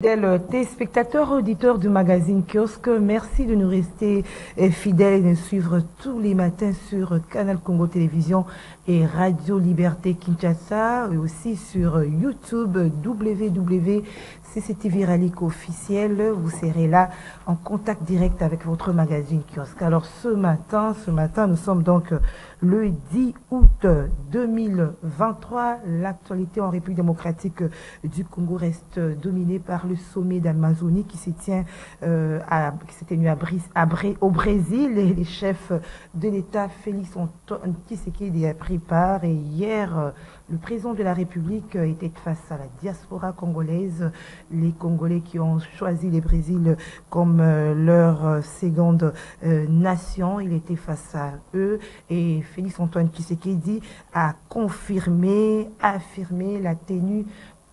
Fidèles téléspectateurs, auditeurs du magazine Kiosque, merci de nous rester fidèles et de nous suivre tous les matins sur Canal Congo Télévision et Radio Liberté Kinshasa et aussi sur YouTube www.cctv Ralik officiel. Vous serez là en contact direct avec votre magazine Kiosque. Alors ce matin, nous sommes donc le 10 août 2023. L'actualité en République démocratique du Congo reste dominée par le sommet d'Amazonie qui s'est tenu au Brésil, et les chefs de l'État Félix Antoine Tshisekedi a pris part, et hier le président de la République était face à la diaspora congolaise, les Congolais qui ont choisi le Brésil comme leur seconde nation. Il était face à eux et Félix Antoine Tshisekedi a affirmé la tenue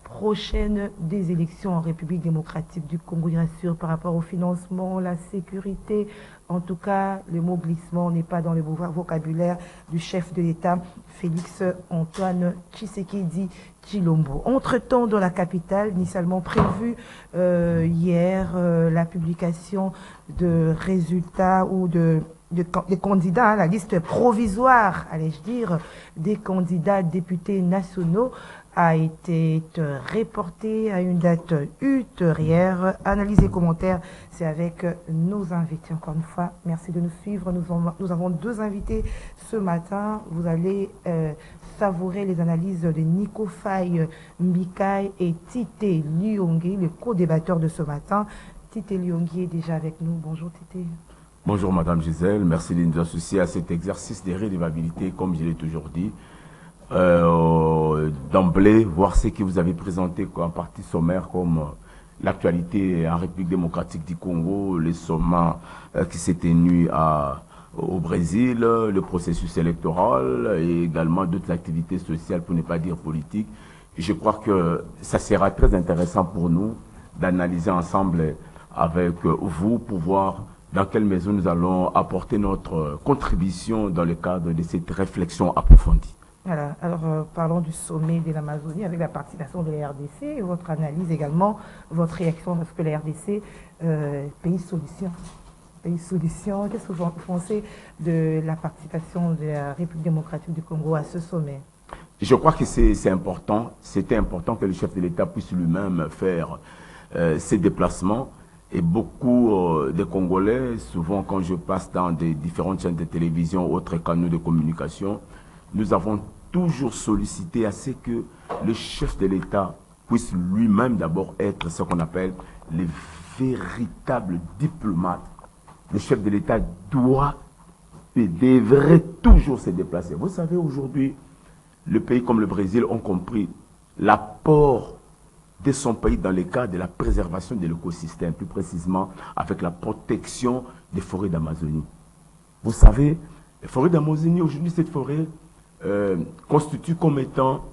prochaine des élections en République démocratique du Congo. Il rassure par rapport au financement, la sécurité. En tout cas, le mot glissement n'est pas dans le vocabulaire du chef de l'État, Félix Antoine Tshisekedi Tshilombo. Entre-temps, dans la capitale, initialement prévu hier, la publication de résultats ou des candidats, la liste provisoire, allais-je dire, des candidats députés nationaux a été reporté à une date ultérieure. Analyse et commentaires, c'est avec nos invités. Encore une fois, merci de nous suivre. Nous avons deux invités ce matin. Vous allez savourer les analyses de Nico Faye Mbikai et Tite Lyongi, le co-débatteur de ce matin. Tite Lyongi est déjà avec nous. Bonjour Tite. Bonjour Madame Gisèle, merci de nous associer à cet exercice de réévaluabilité, comme je l'ai toujours dit. D'emblée, voir ce que vous avez présenté en partie sommaire comme l'actualité en République démocratique du Congo, les sommets qui s'est tenu au Brésil, le processus électoral et également d'autres activités sociales, pour ne pas dire politiques. Je crois que ça sera très intéressant pour nous d'analyser ensemble avec vous pour voir dans quelle mesure nous allons apporter notre contribution dans le cadre de cette réflexion approfondie. Voilà, alors parlons du sommet de l'Amazonie avec la participation de la RDC, et votre analyse également, votre réaction, parce que la RDC, pays solution, qu'est-ce que vous pensez de la participation de la République démocratique du Congo à ce sommet? Je crois que c'est important, c'était important que le chef de l'État puisse lui-même faire ses déplacements, et beaucoup de Congolais, souvent quand je passe dans des différentes chaînes de télévision, autres canaux de communication, nous avons toujours sollicité à ce que le chef de l'État puisse lui-même d'abord être ce qu'on appelle les véritables diplomates. Le chef de l'État devrait toujours se déplacer. Vous savez, aujourd'hui, le pays comme le Brésil ont compris l'apport de son pays dans le cadre de la préservation de l'écosystème, plus précisément avec la protection des forêts d'Amazonie. Vous savez, les forêts d'Amazonie, aujourd'hui, cette forêt constitue comme étant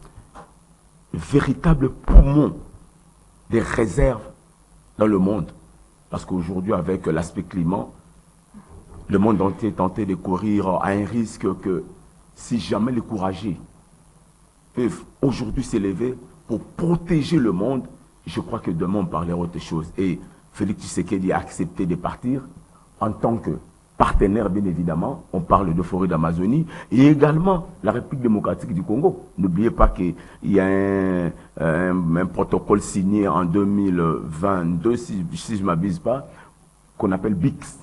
un véritable poumon des réserves dans le monde. Parce qu'aujourd'hui, avec l'aspect climat, le monde entier est tenté de courir à un risque que, si jamais les courageux peuvent aujourd'hui s'élever pour protéger le monde, je crois que demain on parlera autre chose. Et Félix Tshisekedi a accepté de partir en tant que partenaire, bien évidemment. On parle de forêt d'Amazonie et également la République démocratique du Congo. N'oubliez pas qu'il y a un protocole signé en 2022, si je ne m'abuse pas, qu'on appelle BICS.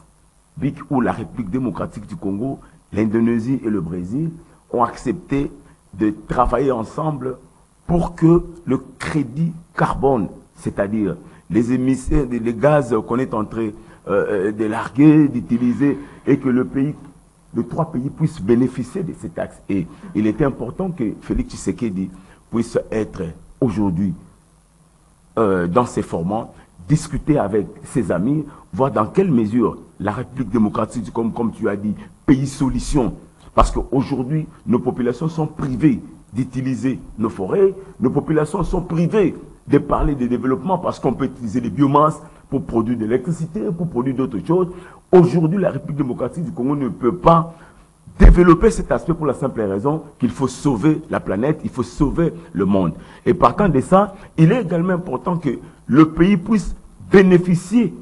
BICS, où la République démocratique du Congo, l'Indonésie et le Brésil ont accepté de travailler ensemble pour que le crédit carbone, c'est-à-dire les émissions, les gaz qu'on est en train de larguer, d'utiliser, et que les trois pays puissent bénéficier de ces taxes. Et il était important que Félix Tshisekedi puisse être aujourd'hui dans ces formats, discuter avec ses amis, voir dans quelle mesure la République démocratique, comme tu as dit, pays solution. Parce qu'aujourd'hui, nos populations sont privées d'utiliser nos forêts, nos populations sont privées de parler de développement parce qu'on peut utiliser les biomasses pour produire de l'électricité, pour produire d'autres choses. Aujourd'hui, la République démocratique du Congo ne peut pas développer cet aspect pour la simple raison qu'il faut sauver la planète, il faut sauver le monde. Et partant de ça, il est également important que le pays puisse bénéficier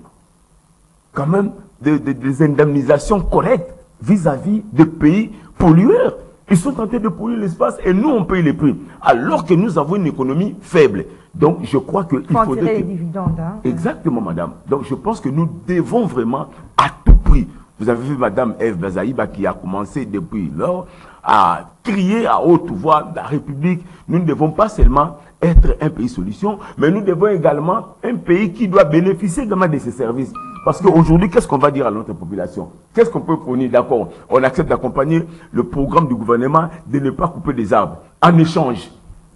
quand même des indemnisations correctes vis-à-vis des pays pollueurs. Ils sont tentés de polluer l'espace et nous, on paye les prix. Alors que nous avons une économie faible. Donc, je crois qu'il faudrait... tirer les dividendes. Hein. Exactement, madame. Donc, je pense que nous devons vraiment, à tout prix, vous avez vu madame Eve Bazaïba qui a commencé depuis lors à crier à haute voix la République. Nous ne devons pas seulement être un pays solution, mais nous devons également un pays qui doit bénéficier également de ces services. Parce qu'aujourd'hui, qu'est-ce qu'on va dire à notre population? Qu'est-ce qu'on peut prôner? D'accord, on accepte d'accompagner le programme du gouvernement de ne pas couper des arbres. En échange,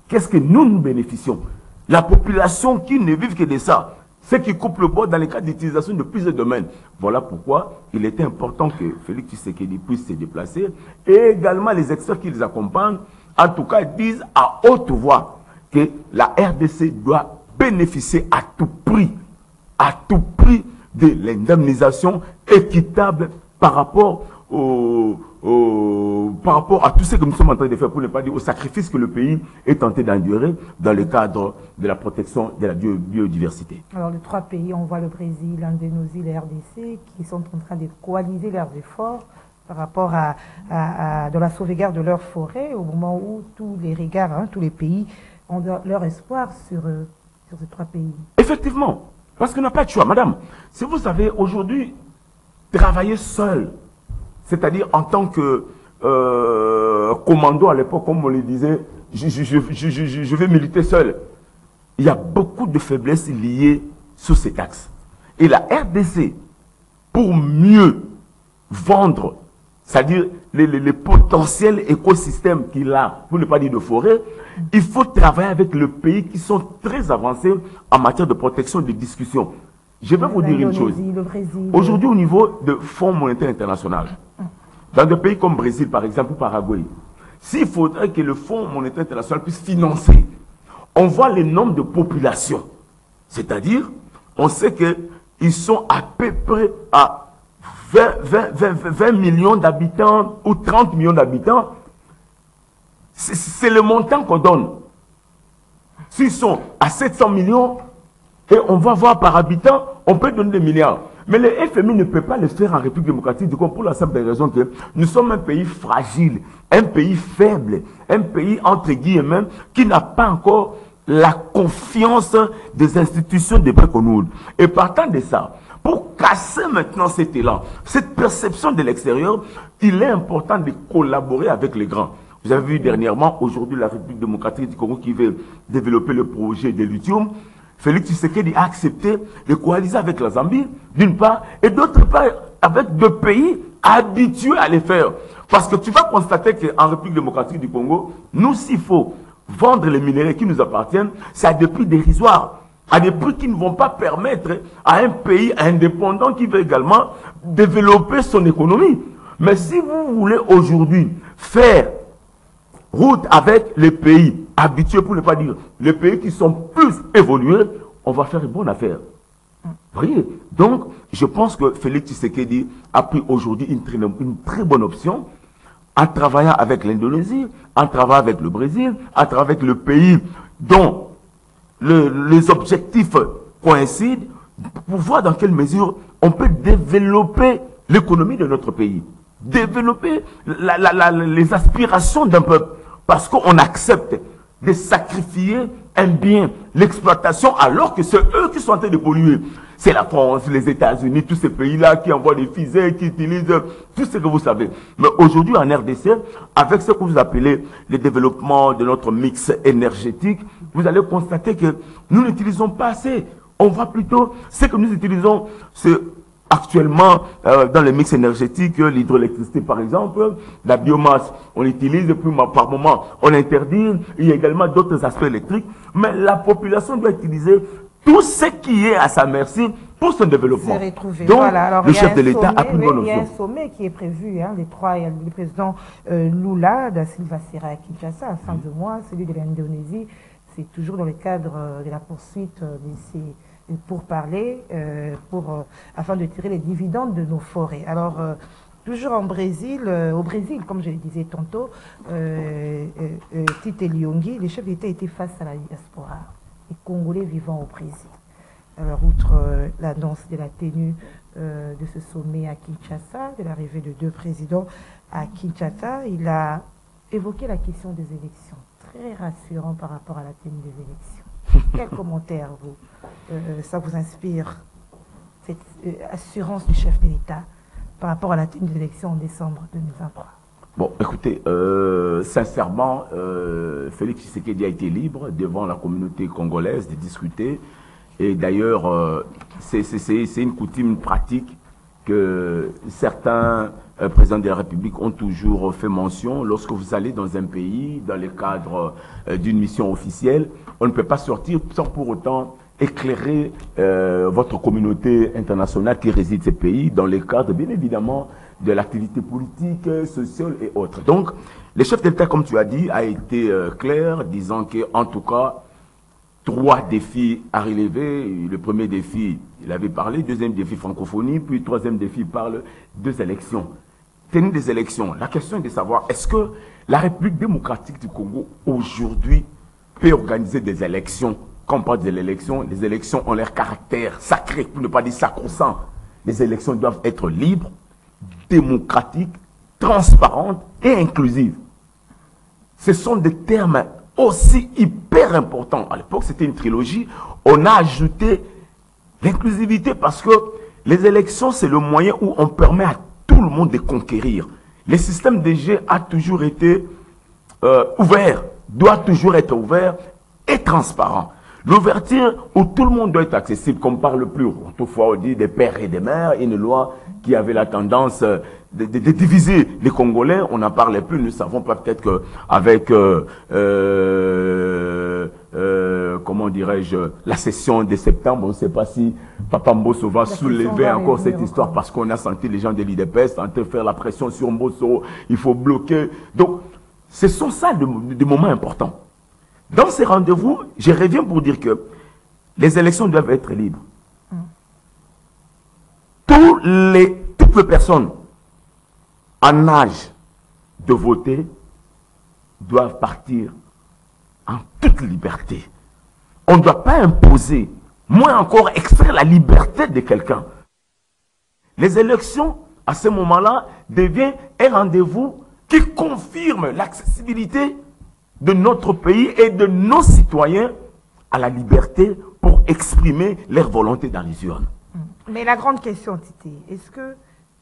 qu'est-ce que nous bénéficions? La population qui ne vit que de ça, ceux qui coupent le bois dans les cas d'utilisation de plusieurs domaines. Voilà pourquoi il était important que Félix Tshisekedi puisse se déplacer et également les experts qui les accompagnent, en tout cas, disent à haute voix que la RDC doit bénéficier à tout prix de l'indemnisation équitable par rapport à tout ce que nous sommes en train de faire, pour ne pas dire au sacrifice que le pays est tenté d'endurer dans le cadre de la protection de la biodiversité. Alors, les trois pays, on voit le Brésil, l'Indonésie, la RDC, qui sont en train de coaliser leurs efforts par rapport de la sauvegarde de leurs forêts, au moment où tous les regards, tous les pays ont leur espoir sur ces trois pays. Effectivement, parce qu'on n'a pas de choix. Madame, si vous savez, aujourd'hui, travailler seul, c'est-à-dire en tant que commando à l'époque, comme on le disait, je vais militer seul. Il y a beaucoup de faiblesses liées sur cet axe. Et la RDC, pour mieux vendre, c'est-à-dire les potentiels écosystèmes qu'il a, pour ne pas dire de forêt, il faut travailler avec les pays qui sont très avancés en matière de protection et de discussion. Je vais vous dire une chose. Aujourd'hui, au niveau du Fonds monétaire international, dans des pays comme Brésil, par exemple, ou Paraguay, s'il faudrait que le Fonds monétaire international puisse financer, on voit le nombre de populations. C'est-à-dire, on sait qu'ils sont à peu près à 20 millions d'habitants ou 30 millions d'habitants. C'est le montant qu'on donne. S'ils sont à 700 millions, et on va voir par habitant, on peut donner des milliards. Mais le FMI ne peut pas le faire en République démocratique du Congo pour la simple raison que nous sommes un pays fragile, un pays faible, un pays entre guillemets qui n'a pas encore la confiance des institutions de Bretton Woods. Et partant de ça, pour casser maintenant cet élan, cette perception de l'extérieur, il est important de collaborer avec les grands. Vous avez vu dernièrement, aujourd'hui, la République démocratique du Congo qui veut développer le projet de lithium. Félix Tshisekedi a accepté de coaliser avec la Zambie, d'une part, et d'autre part, avec deux pays habitués à les faire. Parce que tu vas constater qu'en République démocratique du Congo, nous, s'il faut vendre les minéraux qui nous appartiennent, c'est à des prix dérisoires, à des prix qui ne vont pas permettre à un pays indépendant qui veut également développer son économie. Mais si vous voulez aujourd'hui faire route avec les pays habitués, pour ne pas dire les pays qui sont plus évolués, on va faire une bonne affaire. Vous voyez? Donc, je pense que Félix Tshisekedi a pris aujourd'hui une très bonne option en travaillant avec l'Indonésie, en travaillant avec le Brésil, en travaillant avec le pays dont les objectifs coïncident, pour voir dans quelle mesure on peut développer l'économie de notre pays, développer les aspirations d'un peuple. Parce qu'on accepte de sacrifier un bien, l'exploitation, alors que c'est eux qui sont en train de polluer. C'est la France, les États-Unis, tous ces pays-là qui envoient des fusées, qui utilisent tout ce que vous savez. Mais aujourd'hui en RDC, avec ce que vous appelez le développement de notre mix énergétique, vous allez constater que nous n'utilisons pas assez. On voit plutôt ce que nous utilisons, c'est actuellement, dans le mix énergétique, l'hydroélectricité par exemple, la biomasse, on l'utilise, et puis par moment, on l'interdit. Il y a également d'autres aspects électriques. Mais la population doit utiliser tout ce qui est à sa merci pour son développement. Donc, voilà. Alors, le chef de l'État a pris une bonne option. Il y a un sommet qui est prévu, le président Lula da Silva sera à Kinshasa à la fin du mois, celui de l'Indonésie. C'est toujours dans le cadre de la poursuite de ces pour parler, afin de tirer les dividendes de nos forêts. Alors, Toujours au Brésil, comme je le disais tantôt, Tite Liongui, le chef d'État était face à la diaspora, les Congolais vivant au Brésil. Alors, outre l'annonce de la tenue de ce sommet à Kinshasa, de l'arrivée de 2 présidents à Kinshasa, il a évoqué la question des élections. Très rassurant par rapport à la tenue des élections. Quel commentaire ça vous inspire, cette assurance du chef de l'État par rapport à la tenue des élections en décembre 2023? Bon, écoutez, sincèrement, Félix Tshisekedi a été libre devant la communauté congolaise de discuter. Et d'ailleurs, c'est une coutume, une pratique que certains présidents de la République ont toujours fait mention. Lorsque vous allez dans un pays, dans le cadre d'une mission officielle, on ne peut pas sortir sans pour autant éclairer votre communauté internationale qui réside dans ces pays, dans le cadre, bien évidemment, de l'activité politique, sociale et autres. Donc, le chef d'État, comme tu as dit, a été clair, disant qu'en tout cas, 3 défis à relever. Le premier défi, il avait parlé. Deuxième défi, francophonie. Puis troisième défi, parle 2 élections. Tenue des élections. La question est de savoir, est-ce que la République démocratique du Congo, aujourd'hui, peut organiser des élections? Quand on parle de l'élection, les élections ont leur caractère sacré, pour ne pas dire sacro-saint. Les élections doivent être libres, démocratiques, transparentes et inclusives. Ce sont des termes aussi hyper important. À l'époque, c'était une trilogie. On a ajouté l'inclusivité parce que les élections, c'est le moyen où on permet à tout le monde de conquérir. Le système des jeux a toujours été ouvert, doit toujours être ouvert et transparent. L'ouverture où tout le monde doit être accessible, comme parle plus autrefois on dit des pères et des mères, une loi qui avait la tendance de diviser les Congolais. On n'en parlait plus. Nous ne savons pas, peut-être qu'avec, comment dirais-je, la session de septembre, on ne sait pas si Papa Mbosso va soulever encore cette histoire parce qu'on a senti les gens de l'IDPS en train de faire la pression sur Mbosso. Il faut bloquer. Donc, ce sont ça des moments importants. Dans ces rendez-vous, je reviens pour dire que les élections doivent être libres. Toutes les personnes en âge de voter doivent partir en toute liberté. On ne doit pas imposer, moins encore extraire la liberté de quelqu'un. Les élections, à ce moment-là, deviennent un rendez-vous qui confirme l'accessibilité de notre pays et de nos citoyens à la liberté pour exprimer leur volonté dans les urnes. Mais la grande question, Titi, est-ce que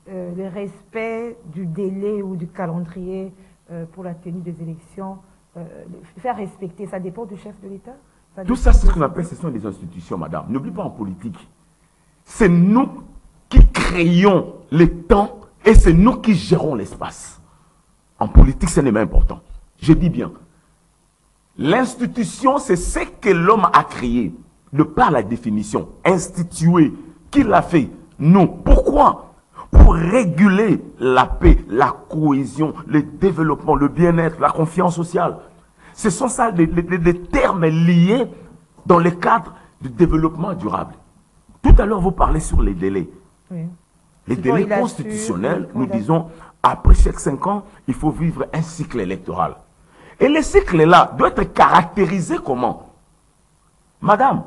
le respect du délai ou du calendrier pour la tenue des élections, faire respecter, ça dépend du chef de l'État? Tout ça, c'est ce qu'on appelle, ce sont des institutions, madame. N'oublie pas, en politique, c'est nous qui créons le temps et c'est nous qui gérons l'espace. En politique, ce n'est pas important. Je dis bien, l'institution, c'est ce que l'homme a créé, de par la définition, institué. Qui l'a fait? Nous. Pourquoi? Pour réguler la paix, la cohésion, le développement, le bien-être, la confiance sociale. Ce sont ça les termes liés dans le cadre du développement durable. Tout à l'heure, vous parlez sur les délais. Oui. Les délais constitutionnels, nous disons, après chaque 5 ans, il faut vivre un cycle électoral. Et le cycle-là doit être caractérisé comment? Madame,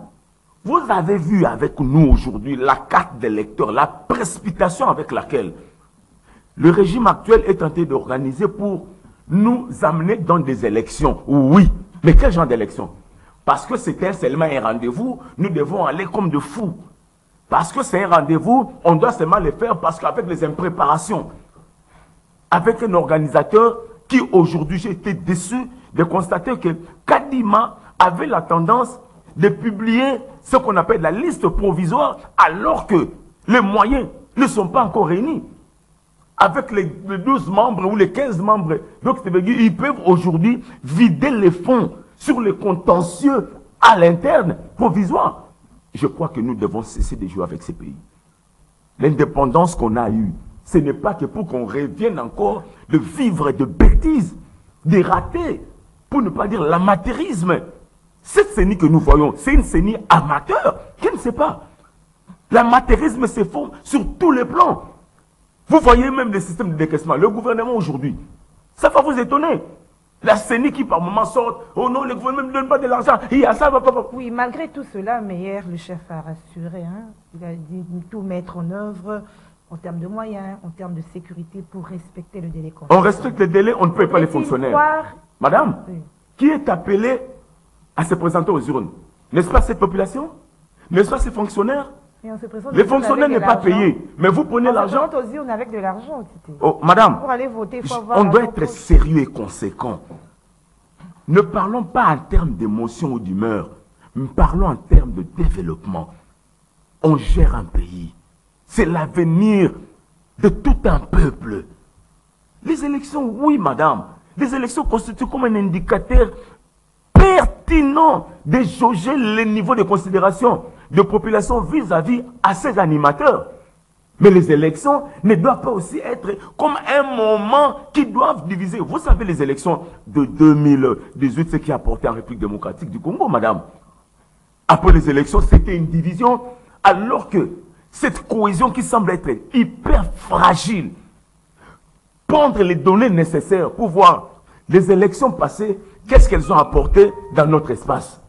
vous avez vu avec nous aujourd'hui la carte d'électeur, la précipitation avec laquelle le régime actuel est tenté d'organiser pour nous amener dans des élections. Oui, mais quel genre d'élections? Parce que c'était seulement un rendez-vous, nous devons aller comme de fous. Parce que c'est un rendez-vous, on doit seulement le faire parce qu'avec les impréparations, avec un organisateur qui aujourd'hui, j'ai été déçu de constater que Kadima avait la tendance de publier ce qu'on appelle la liste provisoire alors que les moyens ne sont pas encore réunis. Avec les 12 membres ou les 15 membres, donc ils peuvent aujourd'hui vider les fonds sur les contentieux à l'interne provisoire. Je crois que nous devons cesser de jouer avec ces pays. L'indépendance qu'on a eue, ce n'est pas que pour qu'on revienne encore de vivre de bêtises, de ratés, pour ne pas dire l'amateurisme. Cette CENI que nous voyons, c'est une CENI amateur. Je ne sais pas. L'amateurisme se forme sur tous les plans. Vous voyez même des systèmes de décaissement. Le gouvernement aujourd'hui, ça va vous étonner. La CENI qui par moment sort, oh non, le gouvernement ne donne pas de l'argent, il y a ça, Oui, malgré tout cela, mais hier, le chef a rassuré, hein. Il a dit tout mettre en œuvre en termes de moyens, en termes de sécurité pour respecter le délai. On respecte les délais, on ne paye pas les fonctionnaires. Madame, oui. Qui est appelé à se présenter aux urnes? N'est-ce pas cette population? N'est-ce pas ces fonctionnaires? Les fonctionnaires n'est pas payé, mais vous prenez l'argent. On se aux urnes avec de l'argent. Oh, madame, pour aller voter, il faut avoir on doit être sérieux et conséquent. Ne parlons pas en termes d'émotion ou d'humeur, mais parlons en termes de développement. On gère un pays. C'est l'avenir de tout un peuple. Les élections, oui, madame. Les élections constituent comme un indicateur pertinent de jauger le niveau de considération de population vis-à-vis à ces animateurs. Mais les élections ne doivent pas aussi être comme un moment qui doivent diviser. Vous savez, les élections de 2018, ce qui a apporté en République démocratique du Congo, madame. Après les élections, c'était une division, alors que cette cohésion qui semble être hyper fragile, prendre les données nécessaires pour voir les élections passées, qu'est-ce qu'elles ont apporté dans notre espace.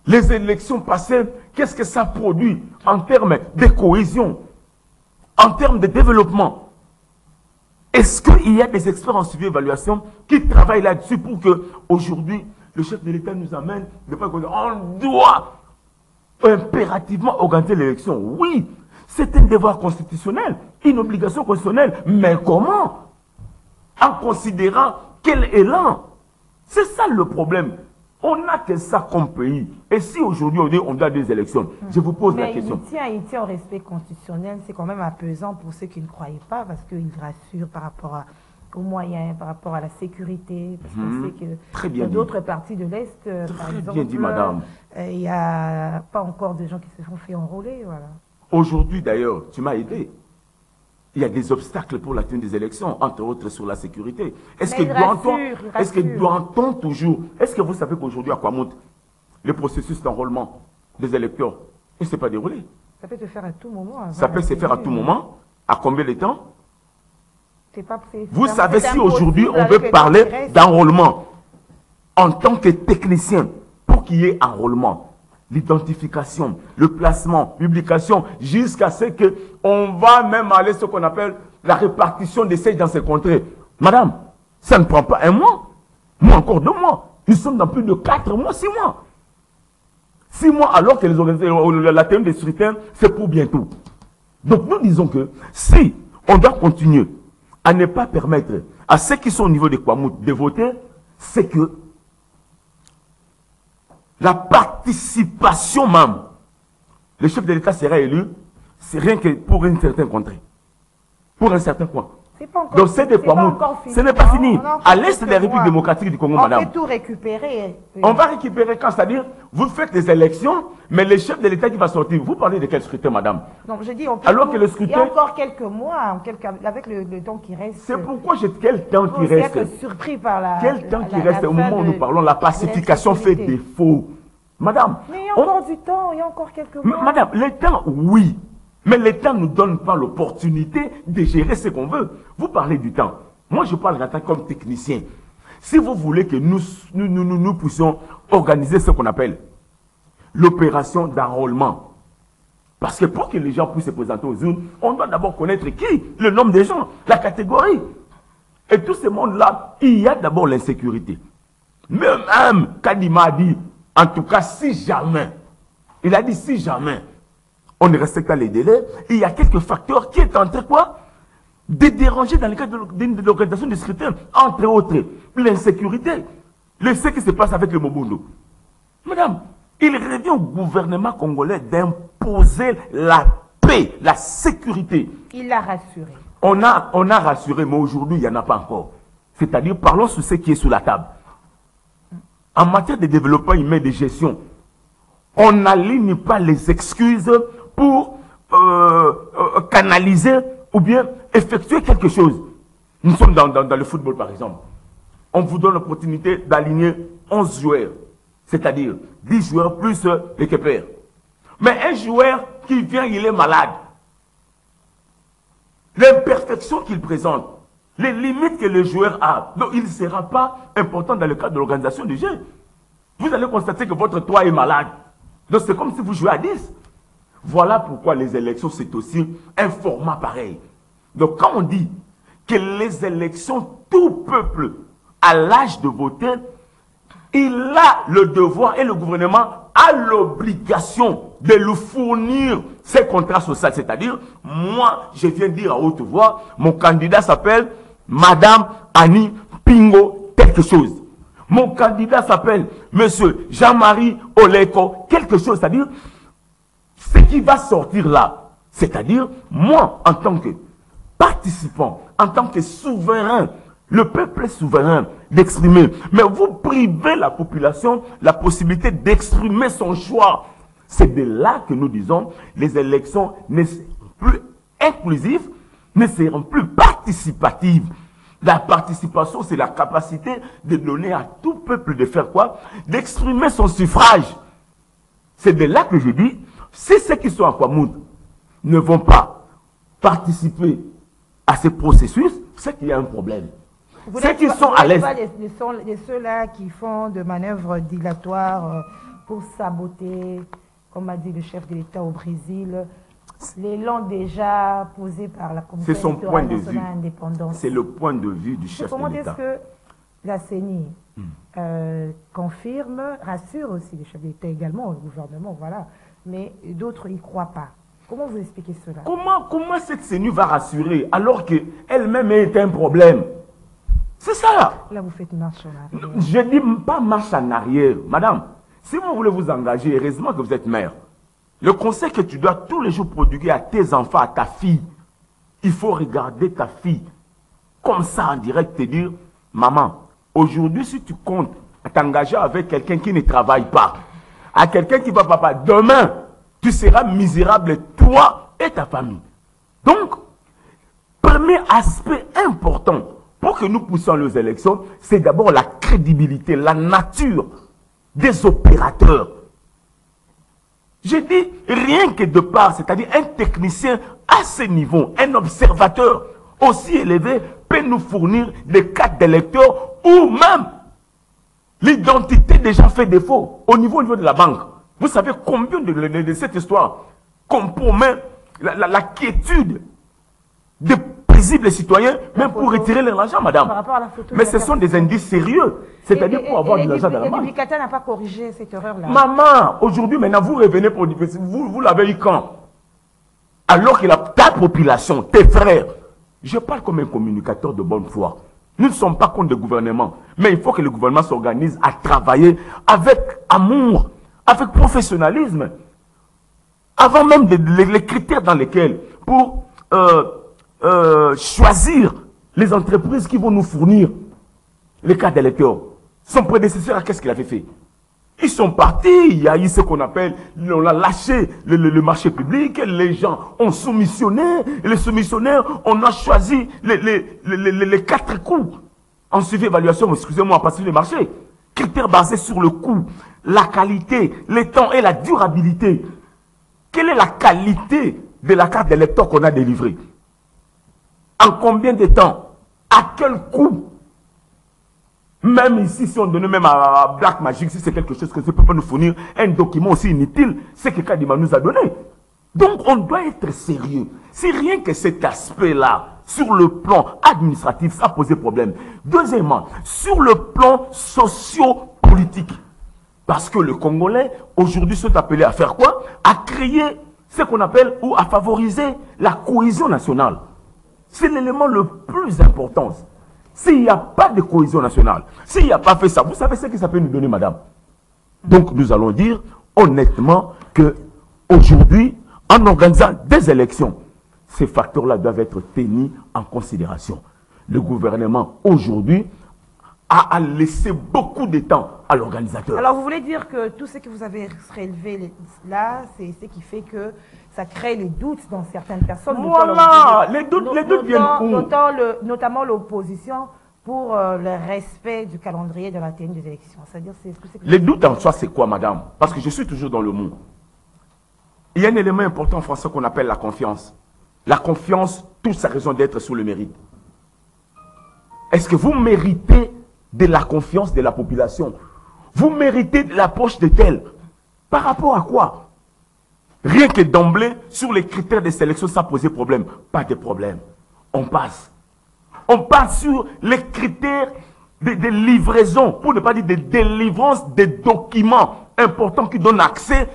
Les élections passées, qu'est-ce que ça produit en termes de cohésion, en termes de développement. Est-ce qu'il y a des experts en suivi et évaluation qui travaillent là-dessus pour que aujourd'hui le chef de l'État nous amène de pas qu'on doit impérativement organiser l'élection? Oui, c'est un devoir constitutionnel, une obligation constitutionnelle. Mais comment? En considérant quel élan? C'est ça le problème. On n'a que ça comme pays. Et si aujourd'hui on doit des élections, je vous pose la question. Il tient au respect constitutionnel, c'est quand même apaisant pour ceux qui ne croyaient pas, parce qu'il rassure par rapport aux moyens, par rapport à la sécurité, parce qu'on sait que dans d'autres parties de l'Est, par exemple, bien dit, madame. Il n'y a pas encore de gens qui se sont fait enrôler. Voilà. Aujourd'hui d'ailleurs, tu m'as aidé. Il y a des obstacles pour la tenue des élections, entre autres sur la sécurité. Est-ce que doit-on toujours... Est-ce que vous savez qu'aujourd'hui, à Kwamout, le processus d'enrôlement des électeurs ne s'est pas déroulé? Ça peut se faire à tout moment. Ça peut se faire à tout moment. À combien de temps? Pas, vous savez, si aujourd'hui on veut parler d'enrôlement en tant que technicien, pour qu'il y ait enrôlement, l'identification, le placement, publication, jusqu'à ce qu'on va même aller ce qu'on appelle la répartition des sièges dans ces contrées. Madame, ça ne prend pas un mois, moi encore 2 mois. Nous sommes dans plus de 4 mois, 6 mois. 6 mois alors que la tenue des scrutins, c'est pour bientôt. Donc nous disons que si on doit continuer à ne pas permettre à ceux qui sont au niveau des Kwamout de voter, c'est que la participation même, le chef de l'État sera élu, c'est rien que pour une certaine contrée, pour un certain coin. Donc c'est des Kwamout, ce n'est pas fini. À l'est de la République démocratique du Congo, madame. On peut tout récupérer. On va récupérer quand? C'est-à-dire, vous faites des élections, mais le chef de l'État qui va sortir, vous parlez de quel scrutin, madame? Non, je dis, on peut alors que le scrutin... Il y a encore quelques mois, avec le temps qui reste. C'est pourquoi quel temps qui reste? Être surpris par la... Quel temps qui reste? Au moment où nous parlons, la pacification fait défaut. Madame... Mais il y a encore du temps, il y a encore quelques mois. Madame, le temps, oui. Mais le temps ne nous donne pas l'opportunité de gérer ce qu'on veut. Vous parlez du temps. Moi, je parle d'un comme technicien. Si vous voulez que nous puissions organiser ce qu'on appelle l'opération d'enrôlement, parce que pour que les gens puissent se présenter aux urnes, on doit d'abord connaître qui? Le nombre des gens, la catégorie. Et tout ce monde-là, il y a d'abord l'insécurité. Même Kadima a dit, en tout cas, si jamais, il a dit si jamais, on ne respecte pas les délais, il y a quelques facteurs qui est en train quoi de déranger dans le cadre de l'organisation du scrutin, entre autres, l'insécurité. Ce qui se passe avec le Mobundo. Madame, il revient au gouvernement congolais d'imposer la paix, la sécurité. Il l'a rassuré. On a rassuré, mais aujourd'hui, il n'y en a pas encore. C'est-à-dire, parlons sur ce qui est sous la table. En matière de développement humain et de gestion, on n'aligne pas les excuses pour canaliser ou bien effectuer quelque chose. Nous sommes dans le football, par exemple. On vous donne l'opportunité d'aligner 11 joueurs, c'est-à-dire 10 joueurs plus l'équipier. Mais un joueur qui vient, il est malade. l'imperfection qu'il présente, les limites que le joueur a. Donc, il ne sera pas important dans le cadre de l'organisation du jeu. Vous allez constater que votre toit est malade. Donc, c'est comme si vous jouez à 10. Voilà pourquoi les élections, c'est aussi un format pareil. Donc, quand on dit que les élections, tout peuple a l'âge de voter, il a le devoir et le gouvernement a l'obligation de lui fournir ses contrats sociaux. C'est-à-dire, moi, je viens dire à haute voix, mon candidat s'appelle Madame Annie Pingo quelque chose. Mon candidat s'appelle Monsieur Jean-Marie Oleko quelque chose. C'est-à-dire, ce qui va sortir là, c'est-à-dire, moi, en tant que participant, en tant que souverain, le peuple est souverain d'exprimer. Mais vous privez la population la possibilité d'exprimer son choix. C'est de là que nous disons, les élections ne seront plus inclusives, ne seront plus participatives. La participation, c'est la capacité de donner à tout peuple de faire quoi? D'exprimer son suffrage. C'est de là que je dis, si ceux qui sont à Kwamoud ne vont pas participer à ce processus, c'est qu'il y a un problème. Ceux qui sont à l'aise. De ceux-là qui font de manœuvres dilatoires pour saboter, comme a dit le chef de l'État au Brésil, l'élan déjà posé par la Commission électorale nationale indépendante. C'est le point de vue du chef de l'État. Comment est-ce que la CENI confirme, rassure aussi le chef de l'État également, le gouvernement, voilà, mais d'autres n'y croient pas. Comment vous expliquez cela? Comment cette CENI va rassurer alors qu'elle-même est un problème? C'est ça. Là, vous faites marche en arrière. Je ne dis pas marche en arrière. Madame, si vous voulez vous engager, heureusement que vous êtes mère. Le conseil que tu dois tous les jours prodiguer à tes enfants, à ta fille, il faut regarder ta fille comme ça en direct, te dire, maman, aujourd'hui, si tu comptes à t'engager avec quelqu'un qui ne travaille pas, à quelqu'un qui va papa, demain, tu seras misérable, toi et ta famille. Donc, premier aspect important pour que nous poussions les élections, c'est d'abord la crédibilité, la nature des opérateurs. Je dis rien que de part, c'est-à-dire un technicien à ce niveau, un observateur aussi élevé peut nous fournir des cartes d'électeurs ou même l'identité déjà fait défaut au niveau de la banque. Vous savez combien de cette histoire compromet la quiétude des paisibles citoyens, même pour retirer leur argent, madame. Mais ce sont des indices sérieux. C'est-à-dire pour avoir de l'argent dans la banque. L'éducateur n'a pas corrigé cette erreur-là. Maman, aujourd'hui, maintenant, vous revenez pour dire, vous l'avez eu quand? Alors que ta population, tes frères, je parle comme un communicateur de bonne foi. Nous ne sommes pas contre le gouvernement, mais il faut que le gouvernement s'organise à travailler avec amour, avec professionnalisme, avant même les critères dans lesquels, pour choisir les entreprises qui vont nous fournir les cartes d'électeurs. Son prédécesseur, qu'est-ce qu'il avait fait? Ils sont partis, il y a eu ce qu'on appelle, on a lâché le marché public, les gens ont soumissionné, et les soumissionnaires, on a choisi les 4 coups. En suivi évaluation, excusez-moi, pas sur le marché. Critères basés sur le coût, la qualité, le temps et la durabilité. Quelle est la qualité de la carte d'électeur qu'on a délivrée? En combien de temps? À quel coût? Même ici, si on donnait même à Black Magic, si c'est quelque chose que ça ne peut pas nous fournir, un document aussi inutile, c'est que Kadima nous a donné. Donc, on doit être sérieux. Si rien que cet aspect-là, sur le plan administratif, ça a posé problème. Deuxièmement, sur le plan socio-politique. Parce que les Congolais, aujourd'hui, sont appelés à faire quoi? À créer ce qu'on appelle, ou à favoriser la cohésion nationale. C'est l'élément le plus important. S'il n'y a pas de cohésion nationale, s'il n'y a pas fait ça, vous savez ce que ça peut nous donner, madame? Donc, nous allons dire honnêtement que aujourd'hui, en organisant des élections, ces facteurs-là doivent être tenus en considération. Le gouvernement, aujourd'hui, a laissé beaucoup de temps à l'organisateur. Alors, vous voulez dire que tout ce que vous avez relevé là, c'est ce qui fait que ça crée les doutes dans certaines personnes. Voilà, les doutes viennent où? Notamment l'opposition pour le respect du calendrier de la tenue des élections. C'est-à-dire, les doutes en soi, c'est quoi, madame? Parce que je suis toujours dans le mot. Il y a un élément important en français qu'on appelle la confiance. la confiance, toute sa raison d'être sur le mérite. Est-ce que vous méritez de la confiance de la population? Vous méritez de la poche de tel? Par rapport à quoi? Rien que d'emblée, sur les critères de sélection, ça posait problème. Pas de problème. On passe. On passe sur les critères de livraison, pour ne pas dire de délivrance des documents importants qui donnent accès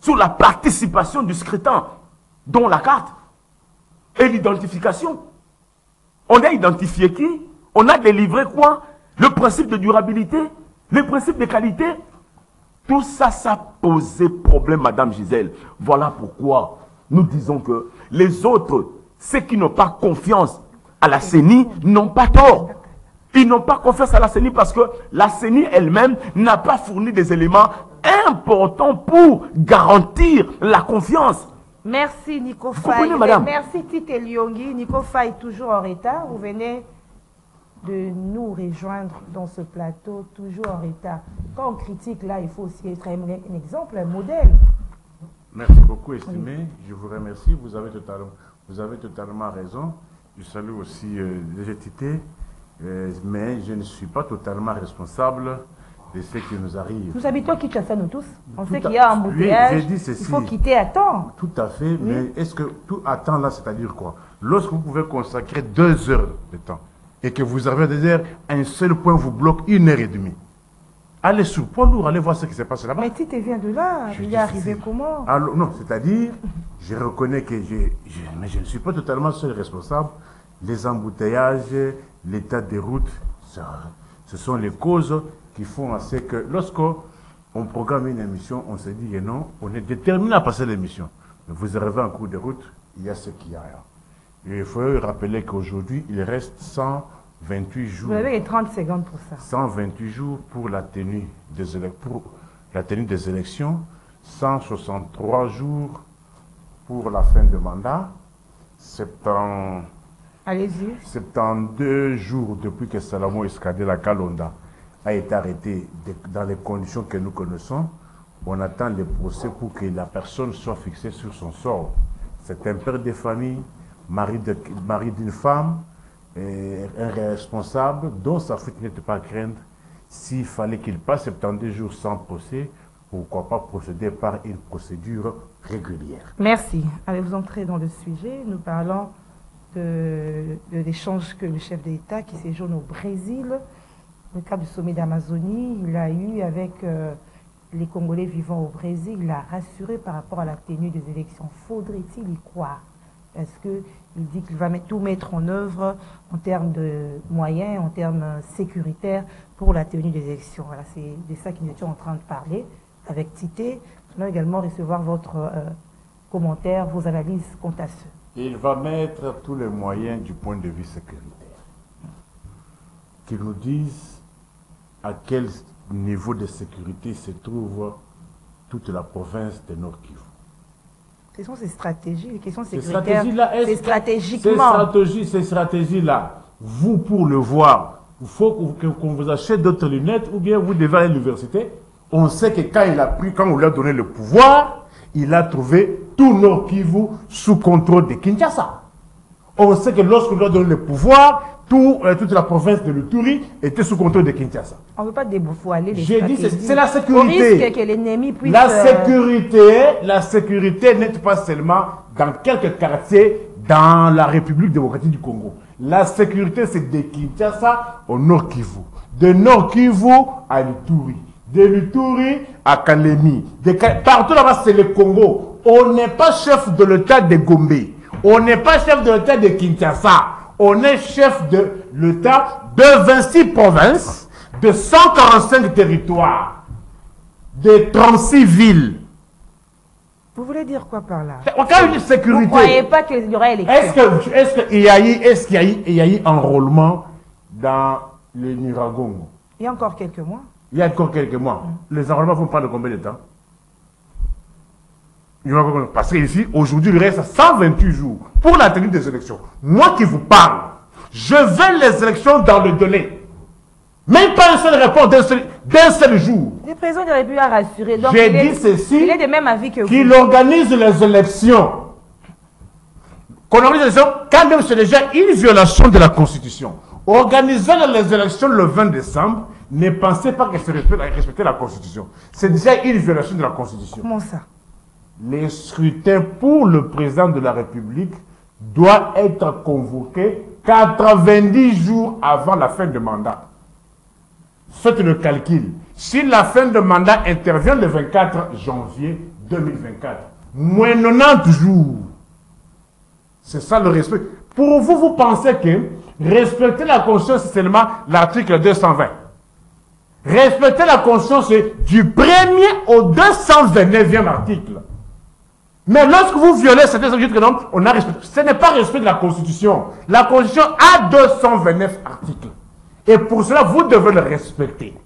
sur la participation du scrutin, dont la carte et l'identification. On a identifié qui? On a délivré quoi? Le principe de durabilité, le principe de qualité. Tout ça, ça posait problème, Madame Gisèle. Voilà pourquoi nous disons que les autres, ceux qui n'ont pas confiance à la CENI, n'ont pas tort. Ils n'ont pas confiance à la CENI parce que la CENI elle-même n'a pas fourni des éléments importants pour garantir la confiance. Merci Nico Vous comprenez, madame? Merci Tite Lyongi. Nico Faye, toujours en retard. Vous venez de nous rejoindre dans ce plateau, toujours en retard. Quand on critique, là, il faut aussi être un exemple, un modèle. Merci beaucoup, estimé. Oui. Je vous remercie. Vous avez totalement raison. Je salue aussi l'EGTT, mais je ne suis pas totalement responsable de ce qui nous arrive. Nous habitons Kinshasa, nous tous. On sait qu'il y a un embouteillage. Oui, il faut quitter à temps. Tout à fait, oui. Mais est-ce que tout à temps là, c'est-à-dire quoi? Lorsque vous pouvez consacrer 2 heures de temps et que vous avez des heures, un seul point vous bloque 1h30. Allez sur poids lourd, allez voir ce qui s'est passé là-bas. Mais Tite vient de là, il est arrivé comment? Alors, non, c'est-à-dire, je reconnais que mais je ne suis pas totalement seul responsable. Les embouteillages, l'état des routes, ce sont les causes qui font à ce que lorsqu'on programme une émission, on se dit que non, on est déterminé à passer l'émission. Mais vous arrivez en cours de route, il y a ce qu'il y a. Et il faut rappeler qu'aujourd'hui, il reste 128 jours. Vous avez les 30 secondes pour ça. 128 jours pour la tenue des élections, 163 jours pour la fin de mandat, 72 jours depuis que Salomon Escadela Kalonda a été arrêté dans les conditions que nous connaissons. On attend le procès pour que la personne soit fixée sur son sort. C'est un père de famille, mari d'une femme, un responsable dont sa fuite n'était pas à craindre. S'il fallait qu'il passe 72 jours sans procès, pourquoi pas procéder par une procédure régulière. Merci. Allez-vous entrer dans le sujet. Nous parlons de l'échange que le chef d'État qui séjourne au Brésil, dans le cadre du sommet d'Amazonie, il a eu avec les Congolais vivant au Brésil. Il a rassuré par rapport à la tenue des élections. Faudrait-il y croire? Parce qu'il dit qu'il va tout mettre en œuvre en termes de moyens, en termes sécuritaires pour la tenue des élections. Voilà, c'est de ça que nous étions en train de parler avec Tite. Nous allons également recevoir votre commentaire, vos analyses quant à ce. Il va mettre tous les moyens du point de vue sécuritaire. Qu'il nous dise à quel niveau de sécurité se trouve toute la province de Nord Kivu. Quelles sont ces stratégies, les questions sécuritaires, c'est stratégiquement. Ces stratégies-là, vous pour le voir, il faut qu'on vous achète d'autres lunettes ou bien vous devez aller à l'université. On sait que quand on lui a donné le pouvoir, il a trouvé tout Nord Kivu sous contrôle de Kinshasa. On sait que lorsqu'on lui a donné le pouvoir, toute la province de l'Uturi était sous contrôle de Kinshasa. On ne veut pas dévoiler les stratégies. J'ai dit, c'est la sécurité. Au risque que l'ennemi puisse... La sécurité n'est pas seulement dans quelques quartiers dans la République démocratique du Congo. La sécurité, c'est de Kinshasa au Nord Kivu. De Nord Kivu à l'Uturi. De l'Uturi à Kalemi. Partout là-bas, c'est le Congo. On n'est pas chef de l'État de Gombe. On n'est pas chef de l'État de Kinshasa. On est chef de l'État de 26 provinces, de 145 territoires, de 36 villes. Vous voulez dire quoi par là? En cas de sécurité. Vous ne croyez pas qu'il y aura élection? Est-ce qu'il y a eu enrôlement dans le Niragongo? Il y a encore quelques mois. Il y a encore quelques mois. Les enrôlements vont prendre combien de temps? Parce qu'ici, aujourd'hui, il reste 128 jours pour la tenue des élections. Moi qui vous parle, je veux les élections dans le délai. Même pas une seule réponse d'un seul jour. Le président de la République a rassuré. J'ai dit ceci. Il est de même avis que vous. Qu'il organise les élections qu'on organise les élections, quand même c'est déjà une violation de la Constitution. Organiser les élections le 20 décembre, ne pensez pas que c'est respecter la Constitution. C'est déjà une violation de la Constitution. Comment ça? Les scrutins pour le président de la République doivent être convoqués 90 jours avant la fin du mandat. Faites le calcul. Si la fin de mandat intervient le 24 janvier 2024, moins 90 jours. C'est ça le respect. Pour vous, vous pensez que respecter la Constitution, c'est seulement l'article 220. Respecter la Constitution, c'est du 1er au 229e article. Mais lorsque vous violez certains objectifs, on a respecté. Ce n'est pas respect de la Constitution. La Constitution a 229 articles. Et pour cela, vous devez le respecter.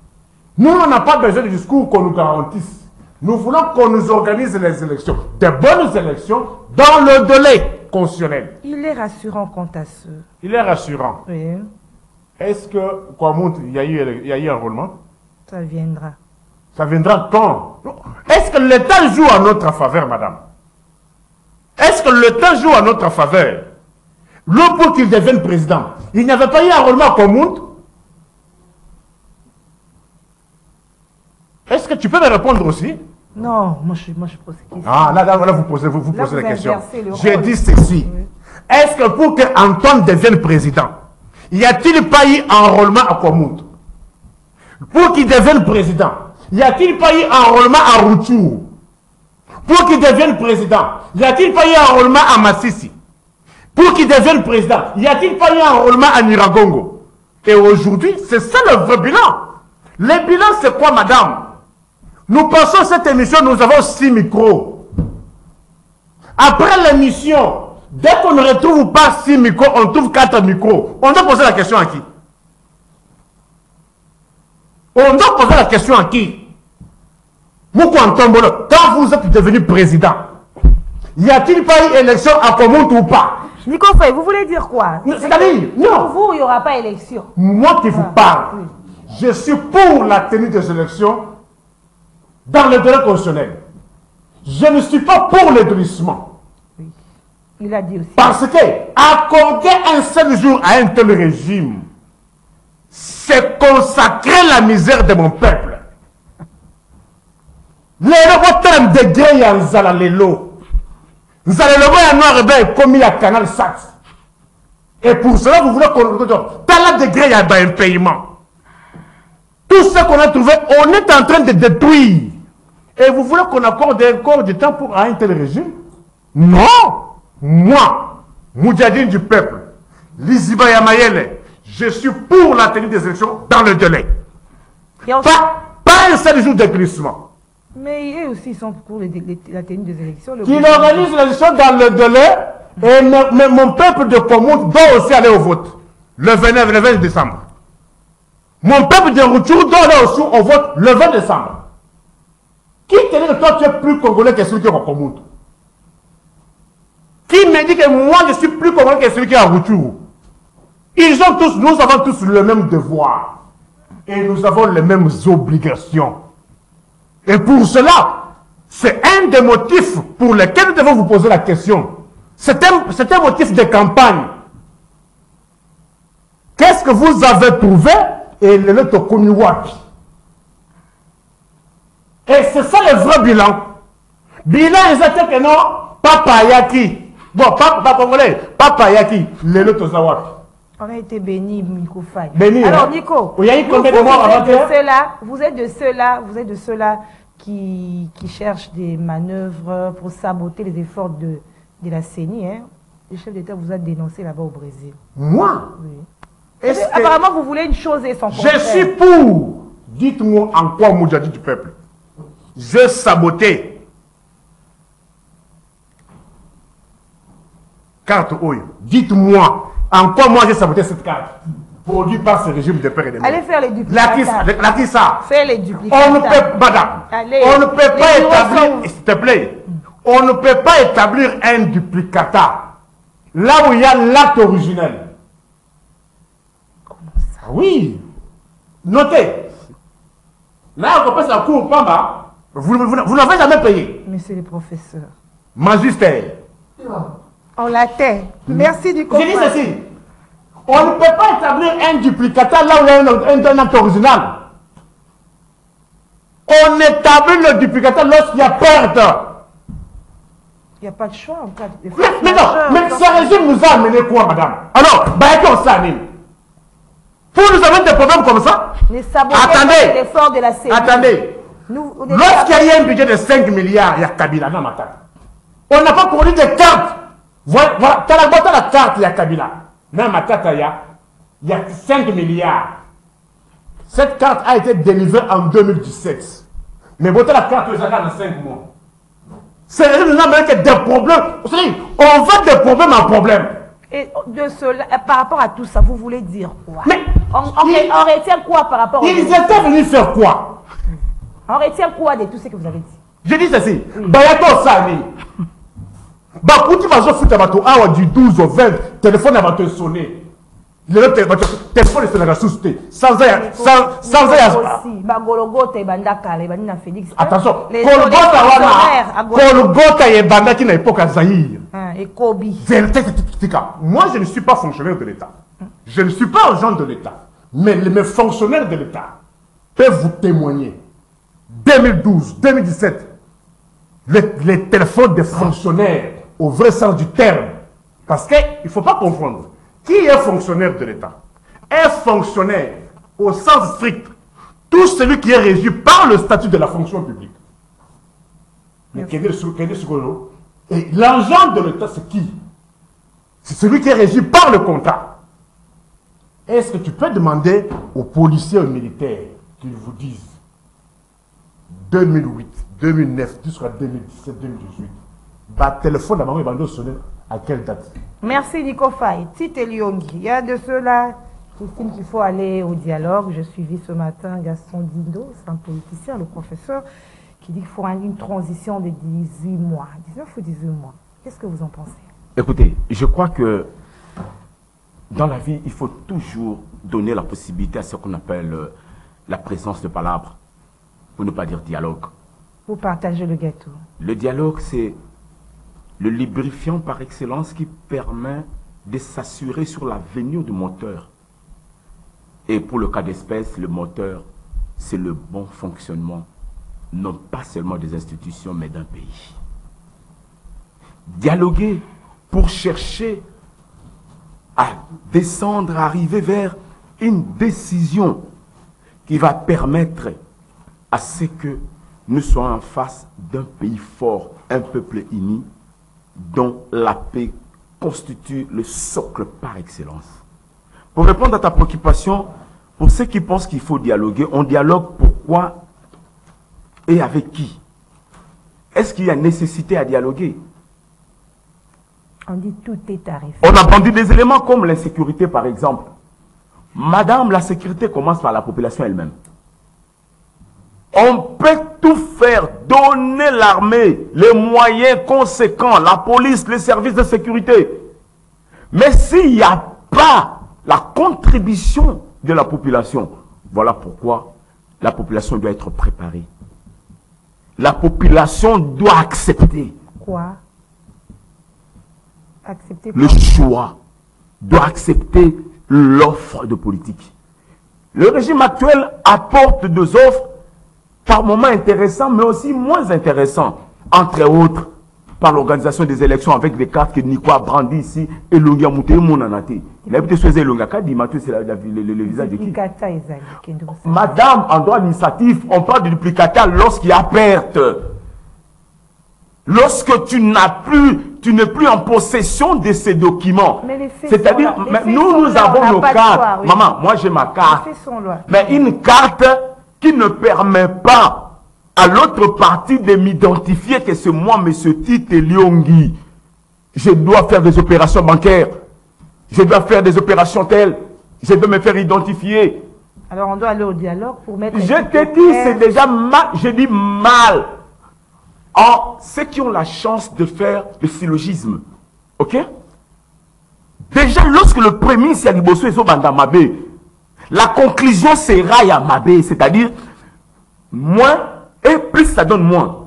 Nous, on n'a pas besoin de discours qu'on nous garantisse. Nous voulons qu'on nous organise les élections, de bonnes élections, dans le délai constitutionnel. Il est rassurant quant à ce. Il est rassurant. Oui, Est-ce que, quoi montre, il y a eu un roulement? ça viendra. Ça viendra quand? Est-ce que l'État joue à notre faveur, madame? Est-ce que l'État joue à notre faveur? L'homme pour qu'il devienne président, il n'y avait pas eu un roulement qu'on montre? Est-ce que tu peux me répondre aussi? Non, moi je pose cette question. Ah, là vous posez la question. inversez le J'ai rôle. dit ceci. Oui. Est-ce que pour que Antoine devienne président, y a-t-il pas eu un enrôlement à Kwamout? Pour qu'il devienne président, y a-t-il pas eu un enrôlement à Routour? Pour qu'il devienne président, y a-t-il pas eu un enrôlement à Massissi? Pour qu'il devienne président, y a-t-il pas eu un enrôlement à Niragongo? Et aujourd'hui, c'est ça le vrai bilan. Le bilan, c'est quoi, madame? Nous passons cette émission, nous avons 6 micros. Après l'émission, dès qu'on ne retrouve pas 6 micros, on trouve 4 micros. On doit poser la question à qui? On doit poser la question à qui? Moukouantombolo, quand vous êtes devenu président, y a-t-il pas eu élection à Komount ou pas? Nico Faye, vous voulez dire quoi? C'est-à-dire, non. Pour vous, il n'y aura pas élection. Moi qui vous parle, oui. je suis pour la tenue des élections dans le délai constitutionnel. Je ne suis pas pour l'établissement. Oui. Il a dit aussi. Parce que accorder un seul jour à un tel régime, c'est consacrer la misère de mon peuple. Les robots degré ya nzala lelo. Nzala lelo ya noir et blanc commis à Canal Sat. Et pour cela, vous voulez qu'on tel degré ya un paiement. Tout ce qu'on a trouvé, on est en train de détruire. Et vous voulez qu'on accorde encore du temps pour un tel régime? Non! Moi, Moudjadine du peuple, Liziba Yamayele, je suis pour la tenue des élections dans le délai. Pas un seul jour de glissement. Mais eux aussi, ils sont pour la tenue des élections. Qu'il organise les élections dans le délai, et mon peuple de Komount doit aussi aller au vote. Le 20 décembre. Mon peuple de Routour doit aller aussi au vote le 20 décembre. Qui te dit que toi tu es plus congolais que celui qui est au Komount? Qui me dit que moi je suis plus congolais que celui qui est à Routour? Ils ont tous, nous avons tous le même devoir. Et nous avons les mêmes obligations. Et pour cela, c'est un des motifs pour lesquels nous devons vous poser la question. C'est un motif de campagne. Qu'est-ce que vous avez trouvé? Et le lettre connu wapi. Et c'est ça le vrai bilan. Bilan, ils étaient que non, Papa Yaki. Bon, Papa Yaki, le lettre wapi. On a été bénis, Nico Faye. Béni, alors, hein? Nico, il y a eu combien de morts avant vous êtes de ceux-là qui cherchent des manœuvres pour saboter les efforts de la CENI. Hein? Le chef d'État vous a dénoncé là-bas au Brésil. Moi? Oui. Apparemment, vous voulez une chose et son contraire. Je suis pour. Dites-moi en quoi Moudjadi du peuple. J'ai saboté. Carte Oyo. Dites-moi en quoi moi j'ai saboté cette carte produite par ce régime de père et de mère. Allez faire les duplicata. Latissa. Fais les duplicata. On ne peut, madame, allez, on ne peut pas établir, s'il te plaît, on ne peut pas établir un duplicata là où il y a l'acte originel. Comment ça? Oui. Notez. Là, on passe la cour, Pamba. Vous n'avez jamais payé. Monsieur le professeur. Magistère. On la tait. Merci du J'ai dit ceci. On ne peut pas établir un duplicateur là où il y a un acte original. On établit le duplicateur lorsqu'il y a perte. Il n'y a pas de choix en cas de Mais non, mais ce régime nous a amené quoi, madame? Alors, Bayako Sanin, pour nous amener des problèmes comme ça? Attendez, l'effort de la CENI. Attendez. Lorsqu'il y a un budget de 5 milliards, il y a Kabila dans ma tête. On n'a pas produit des cartes. Voilà, tu as la carte, il y a Kabila. Dans ma tête, il y a 5 milliards. Cette carte a été délivrée en 2017. Mais votre la carte, vous avez dans 5 mois. C'est que des problèmes. On va des problèmes en problème. Et de cela, par rapport à tout ça, vous voulez dire quoi? Mais on retient quoi par rapport Ils étaient venus faire quoi? On retient quoi de tout ce que vous avez dit? Je dis ceci. Bayato Sani. Bakuti va foutre bateau awa du 12 au 20. Téléphone va te sonner. Le téléphone est sur la société. Sans attention. Kolgota est banda qui n'a époque à Zahir. Et Kobi. Moi, je ne suis pas fonctionnaire de l'État. Je ne suis pas agent de l'État. Mais mes fonctionnaires de l'État peuvent vous témoigner. 2012, 2017, les téléphones des fonctionnaires, au vrai sens du terme. Parce qu'il ne faut pas confondre. Qui est fonctionnaire de l'État? Un fonctionnaire, au sens strict, tout celui qui est régi par le statut de la fonction publique. Mais et l'agent de l'État, c'est qui? C'est celui qui est régi par le contrat. Est-ce que tu peux demander aux policiers et aux militaires qu'ils vous disent 2008, 2009, jusqu'à 2017, 2018, bah, téléphone d'abord, il va sonner à quelle date? Merci Nico Faye. Tite Lyongi, il y a de cela, j'estime qu'il faut aller au dialogue. Je suivis ce matin Gaston Dindo, c'est un politicien, le professeur, qui dit qu'il faut une transition de 18 mois, 19 ou 18 mois. Qu'est-ce que vous en pensez? Écoutez, je crois que dans la vie, il faut toujours donner la possibilité à ce qu'on appelle la présence de palabres, pour ne pas dire dialogue. Vous partagez le gâteau. Le dialogue, c'est le lubrifiant par excellence qui permet de s'assurer sur l'avenir du moteur. Et pour le cas d'espèce, le moteur, c'est le bon fonctionnement, non pas seulement des institutions, mais d'un pays. Dialoguer pour chercher à descendre, à arriver vers une décision qui va permettre à ce que nous soyons en face d'un pays fort, un peuple uni, dont la paix constitue le socle par excellence. Pour répondre à ta préoccupation, pour ceux qui pensent qu'il faut dialoguer, on dialogue pourquoi et avec qui? Est-ce qu'il y a nécessité à dialoguer? On dit tout est tarif. On a vendu des éléments comme l'insécurité par exemple. Madame, la sécurité commence par la population elle-même. On peut tout faire, donner l'armée, les moyens conséquents, la police, les services de sécurité. Mais s'il n'y a pas la contribution de la population, voilà pourquoi la population doit être préparée. La population doit accepter. Quoi? Accepter le choix, doit accepter l'offre de politique. Le régime actuel apporte des offres par moments intéressants, mais aussi moins intéressants. Entre autres, par l'organisation des élections avec des cartes que Nico a brandi ici, et Longa Mouté, Monanate. Il a été choisi Longa Kadi, Matou, c'est le visage de qui? Madame, en droit administratif, on parle de duplicata lorsqu'il y a perte. Lorsque tu n'es plus en possession de ces documents. C'est-à-dire, nous avons nos cartes. Oui. Maman, moi j'ai ma carte. Mais une carte qui ne permet pas à l'autre partie de m'identifier que c'est moi, M. Tite Lyongi. Je dois faire des opérations bancaires. Je dois faire des opérations telles. Je dois me faire identifier. Alors on doit aller au dialogue pour mettre... Je te dis, c'est déjà mal. Je dis mal. En ceux qui ont la chance de faire le syllogisme, ok? Déjà, lorsque le premier c'est Aliboso et Sobanda Mabé, la conclusion sera Yamabé, c'est-à-dire moins et plus ça donne moins.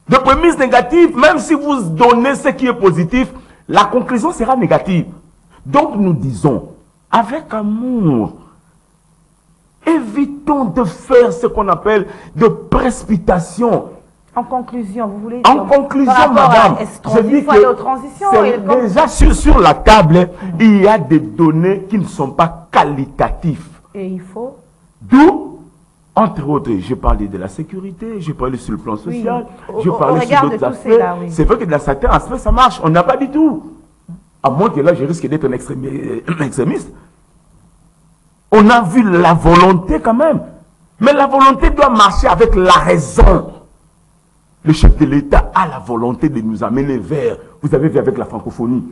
De prémisse négative, même si vous donnez ce qui est positif, la conclusion sera négative. Donc nous disons, avec amour, évitons de faire ce qu'on appelle de précipitation. En conclusion, vous voulez En conclusion, madame, je dis que déjà sur la table, il y a des données qui ne sont pas qualitatives. Et il faut. D'où, entre autres, j'ai parlé de la sécurité, j'ai parlé sur le plan social, oui. je parlais sur d'autres aspects. Oui. C'est vrai que dans certains aspects, ça marche. On n'a pas du tout. À moins que là, je risque d'être un extrémiste. On a vu la volonté quand même. Mais la volonté doit marcher avec la raison. Le chef de l'État a la volonté de nous amener vers, vous avez vu avec la francophonie,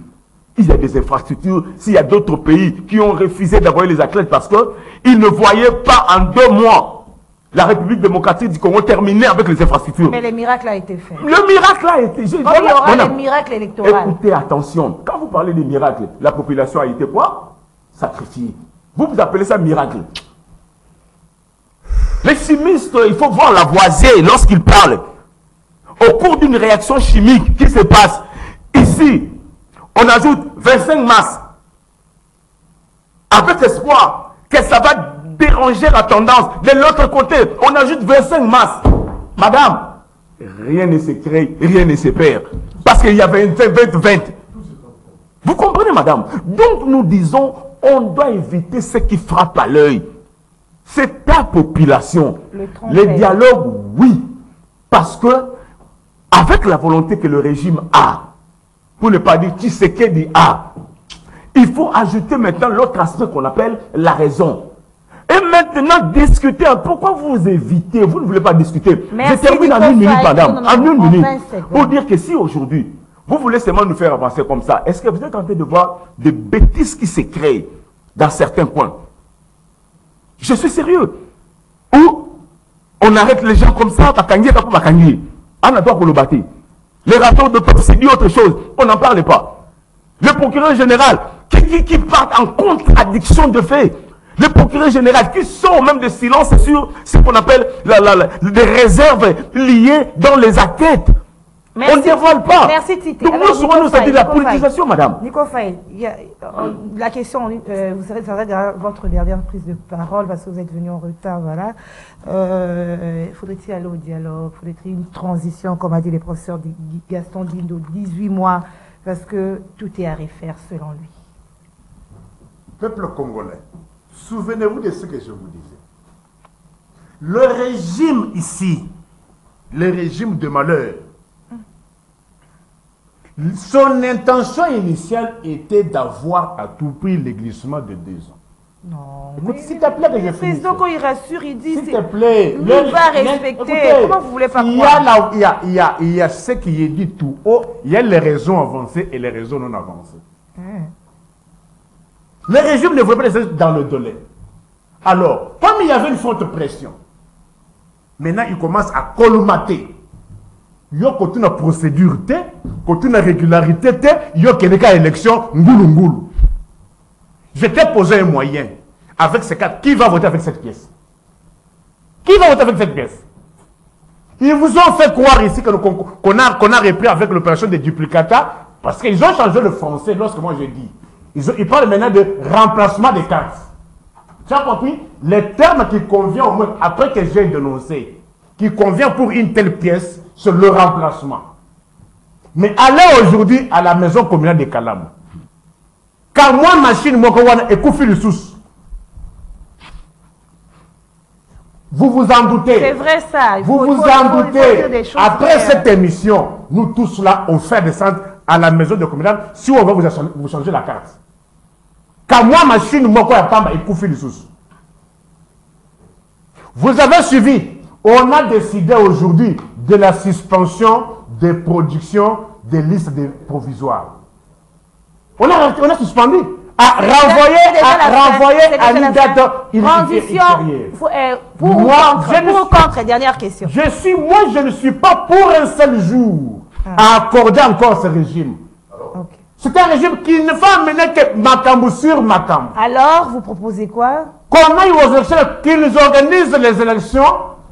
il y a des infrastructures. S'il y a d'autres pays qui ont refusé d'envoyer les athlètes parce qu'ils ne voyaient pas en 2 mois la République démocratique du Congo terminer avec les infrastructures. Mais le miracle a été fait. Le miracle a été fait. Il y aura le miracle électoral. Écoutez, attention, quand vous parlez des miracles, la population a été quoi? Sacrifiée. Vous appelez ça miracle. Les chimistes, il faut voir Lavoisier lorsqu'il parle. Au cours d'une réaction chimique qui se passe ici, on ajoute 25 masses avec espoir que ça va déranger la tendance. De l'autre côté, on ajoute 25 masses. Madame, rien ne se crée, rien ne se perd. Parce qu'il y a 20. Vous comprenez, madame? Donc nous disons, on doit éviter ce qui frappe à l'œil. C'est ta population. Les dialogues, oui. Parce que avec la volonté que le régime a, pour ne pas dire Tshisekedi a, il faut ajouter maintenant l'autre aspect qu'on appelle la raison. Et maintenant, discuter. Pourquoi vous évitez? Vous ne voulez pas discuter. Merci, je termine en 1 minute, madame. En 1 minute. Pour dire que si aujourd'hui, vous voulez seulement nous faire avancer comme ça, est-ce que vous êtes en train de voir des bêtises qui se créent dans certains coins? Je suis sérieux. Ou on arrête les gens comme ça, on a droit pour le bâtir. Les rapports de c'est dit autre chose. On n'en parle pas. Le procureur général qui part en contradiction de fait. Le procureur général qui sort même de silence sur ce qu'on appelle des réserves liées dans les enquêtes. Merci. On ne dévoile pas. Merci Titi. Donc nous serons nous de la politisation, madame. Nico Faye, la question, vous serez votre dernière prise de parole parce que vous êtes venu en retard, voilà. Faudrait-il aller au dialogue? Faudrait-il une transition, comme a dit le professeur Gaston Dindo, 18 mois, parce que tout est à refaire selon lui. Peuple congolais, souvenez-vous de ce que je vous disais. Le régime ici, le régime de malheur, son intention initiale était d'avoir à tout prix le glissement de 2 ans. Non, écoute, s'il te plaît, que je finisse. Donc il rassure, il dit, s'il te plaît, il va respecter. Écoutez, comment vous voulez pas croire? Il y a ce qui est dit tout haut, il y a les raisons avancées et les raisons non avancées. Le régime ne voulait pas rester dans le délai. Alors, comme il y avait une forte pression, maintenant il commence à colmater. Il y a une procédure, une régularité, il y a une élection, ngoulou. Je t'ai posé un moyen avec ces 4. Qui va voter avec cette pièce? Qui va voter avec cette pièce? Ils vous ont fait croire ici qu'on a repris avec l'opération des duplicata parce qu'ils ont changé le français lorsque moi je dis. Ils parlent maintenant de remplacement des cartes. Tu as compris? Les termes qui conviennent au moins, après que j'ai dénoncé, qui convient pour une telle pièce, c'est le remplacement. Mais allez aujourd'hui à la maison communale de Kalam. Car moi, machine, moi, et Koufi le sous. Vous vous en doutez. C'est vrai ça. Vous vous en doutez. Après cette émission, nous tous là, on fait descendre à la maison de communale si on va vous changer la carte. Car moi, machine, moi, et Koufi le sous. Vous avez suivi. On a décidé aujourd'hui de la suspension des productions des listes provisoires. On a suspendu. À renvoyer à une date ultérieure. Pour ou contre, dernière question. Je ne suis pas pour un seul jour à accorder encore ce régime. C'est un régime qui ne va mener que Makambu sur Makambu. Alors, vous proposez quoi? Qu'on aille aux élections, qu'ils organisent les élections,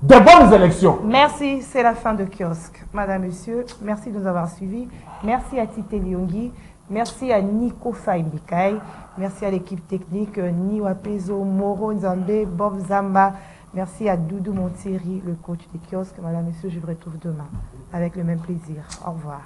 de bonnes élections. Merci, c'est la fin de kiosque. Madame, Monsieur, merci de nous avoir suivis. Merci à Tite Liongi. Merci à Nico Faimbikai. Merci à l'équipe technique, Niwa Pezo, Moro Nzambe, Bob Zamba. Merci à Doudou Montieri, le coach des kiosques. Madame, Messieurs, je vous retrouve demain avec le même plaisir. Au revoir.